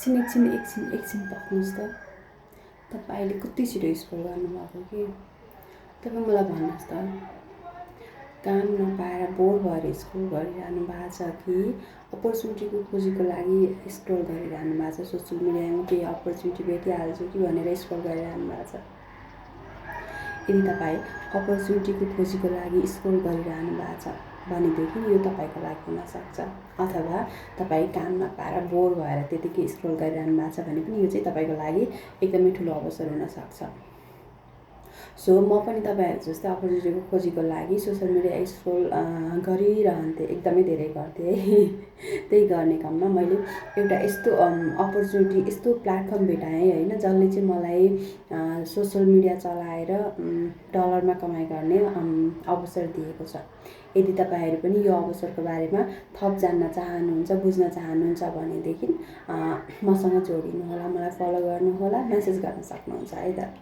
एकछिन पर्खिनुहोस् त। तपाईँले कति छिटो स्क्रोल गर्नुभएको कि। तपाईँ मलाई भन्नुहोस् त, काम नपाएर बोर भएर स्क्रोल गरिरहनु भएको छ कि अपर्च्युनिटीको खोजीको लागि स्क्रोल गरिरहनु भएको छ? सोसियल मिडियामा केही अपर्च्युनिटी भेटिहाल्छु कि भनेर स्क्रोल गरिरहनु भएको छ? यदि तपाईँ अपर्च्युनिटीको खोजीको लागि स्क्रोल गरिरहनु भएको छ भनेदेखि यो तपाईँको लागि हुनसक्छ। अथवा तपाईँ काम नपाएर बोर भएर त्यतिकै स्क्रोल गरिरहनु भएको छ भने पनि यो चाहिँ तपाईँको लागि एकदमै ठुलो अवसर हुनसक्छ। सो म पनि तपाईँहरू जस्तै अपर्च्युनिटीको खोजीको लागि सोसियल मिडिया स्क्रोल गरिरहन्थेँ, एकदमै धेरै गर्थेँ है। त्यही गर्ने क्रममा मैले एउटा यस्तो अपर्च्युनिटी, यस्तो प्लेटफर्म भेटाएँ होइन, जसले चाहिँ मलाई सोसियल मिडिया चलाएर डलरमा कमाइ गर्ने अवसर दिएको छ। यदि तपाईँहरू पनि यो अवसरको बारेमा थप जान्न चाहनुहुन्छ, बुझ्न चाहनुहुन्छ भनेदेखि मसँग जोडिनु होला, मलाई फलो गर्नुहोला, मेसेज गर्न सक्नुहुन्छ है त।